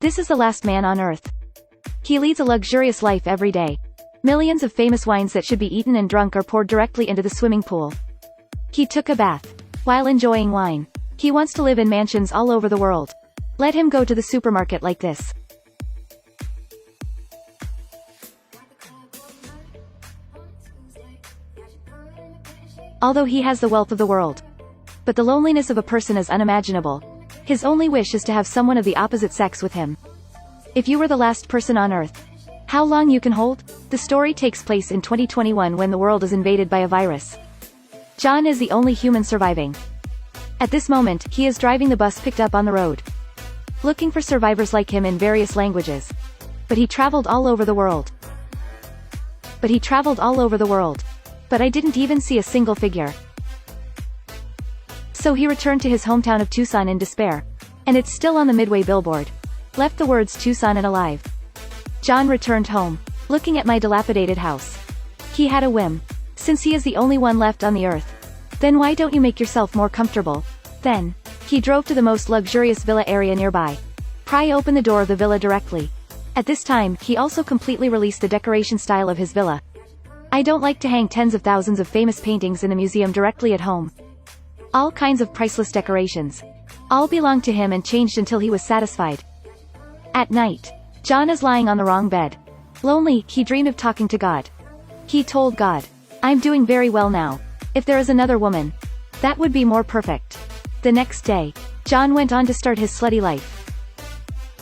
This is the last man on Earth. He leads a luxurious life every day. Millions of famous wines that should be eaten and drunk are poured directly into the swimming pool. He took a bath. While enjoying wine. He wants to live in mansions all over the world. Let him go to the supermarket like this. Although he has the wealth of the world. But the loneliness of a person is unimaginable. His only wish is to have someone of the opposite sex with him. If you were the last person on Earth, how long you can hold? The story takes place in 2021 when the world is invaded by a virus. John is the only human surviving. At this moment, he is driving the bus picked up on the road, looking for survivors like him in various languages. But he traveled all over the world. But I didn't even see a single figure. So he returned to his hometown of Tucson in despair. And it's still on the Midway billboard. Left the words Tucson and alive. John returned home, looking at my dilapidated house. He had a whim. Since he is the only one left on the earth, then why don't you make yourself more comfortable? Then, he drove to the most luxurious villa area nearby. Pry opened the door of the villa directly. At this time, he also completely released the decoration style of his villa. I don't like to hang tens of thousands of famous paintings in the museum directly at home. All kinds of priceless decorations. All belonged to him and changed until he was satisfied. At night, John is lying on the wrong bed. Lonely, he dreamed of talking to God. He told God, "I'm doing very well now. If there is another woman, that would be more perfect." The next day, John went on to start his slutty life.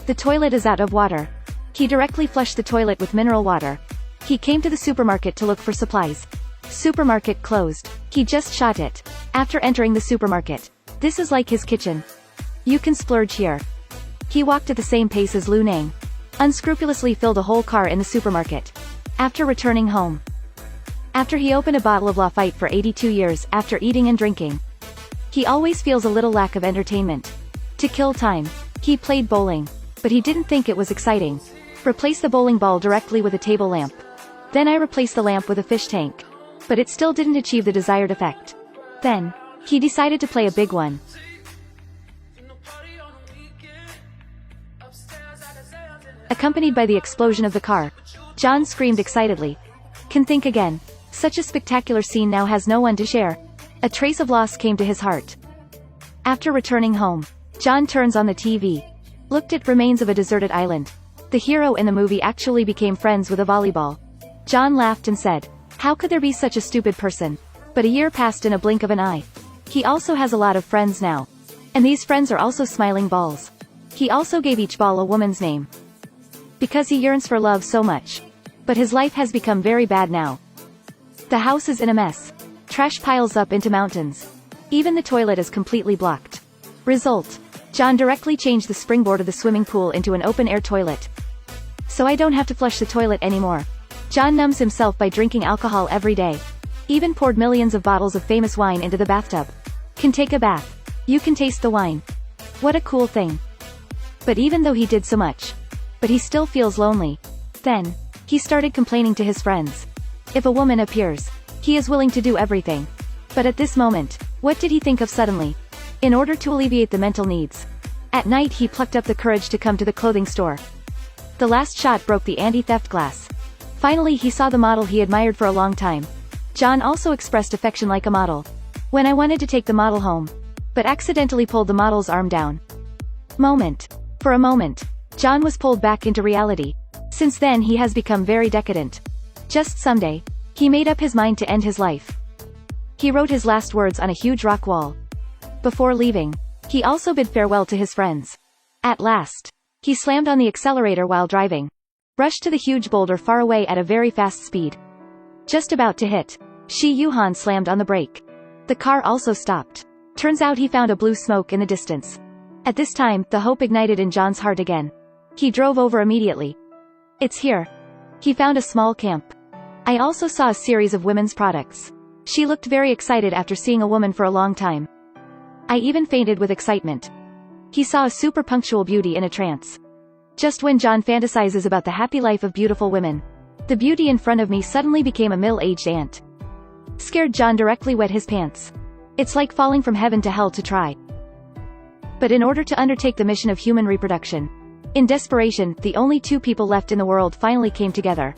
The toilet is out of water. He directly flushed the toilet with mineral water. He came to the supermarket to look for supplies. Supermarket closed. He just shot it. After entering the supermarket. This is like his kitchen. You can splurge here. He walked at the same pace as Lu Nang. Unscrupulously filled a whole car in the supermarket. After returning home. After he opened a bottle of Lafite for 82 years after eating and drinking. He always feels a little lack of entertainment. To kill time, he played bowling. But he didn't think it was exciting. Replace the bowling ball directly with a table lamp. Then I replaced the lamp with a fish tank. But it still didn't achieve the desired effect. Then, he decided to play a big one. Accompanied by the explosion of the car, John screamed excitedly. Can think again. Such a spectacular scene now has no one to share. A trace of loss came to his heart. After returning home, John turns on the TV. Looked at remains of a deserted island. The hero in the movie actually became friends with a volleyball. John laughed and said, "How could there be such a stupid person?" But a year passed in a blink of an eye. He also has a lot of friends now. And these friends are also smiling balls. He also gave each ball a woman's name. Because he yearns for love so much. But his life has become very bad now. The house is in a mess. Trash piles up into mountains. Even the toilet is completely blocked. Result. John directly changed the springboard of the swimming pool into an open-air toilet. So I don't have to flush the toilet anymore. John numbs himself by drinking alcohol every day. Even poured millions of bottles of famous wine into the bathtub. Can take a bath. You can taste the wine. What a cool thing. But even though he did so much, but he still feels lonely. Then, he started complaining to his friends. If a woman appears, he is willing to do everything. But at this moment, what did he think of suddenly? In order to alleviate the mental needs. At night he plucked up the courage to come to the clothing store. The last shot broke the anti-theft glass. Finally he saw the model he admired for a long time. John also expressed affection like a model. When I wanted to take the model home, but accidentally pulled the model's arm down. For a moment, John was pulled back into reality. Since then he has become very decadent. Just someday, he made up his mind to end his life. He wrote his last words on a huge rock wall. Before leaving, he also bid farewell to his friends. At last, he slammed on the accelerator while driving. Rushed to the huge boulder far away at a very fast speed. Just about to hit. Shi Yuhan slammed on the brake. The car also stopped. Turns out he found a blue smoke in the distance. At this time, the hope ignited in John's heart again. He drove over immediately. It's here. He found a small camp. I also saw a series of women's products. She looked very excited after seeing a woman for a long time. I even fainted with excitement. He saw a super punctual beauty in a trance. Just when John fantasizes about the happy life of beautiful women, the beauty in front of me suddenly became a middle-aged aunt. Scared John directly wet his pants. It's like falling from heaven to hell to try. But in order to undertake the mission of human reproduction, In desperation, the only two people left in the world finally came together.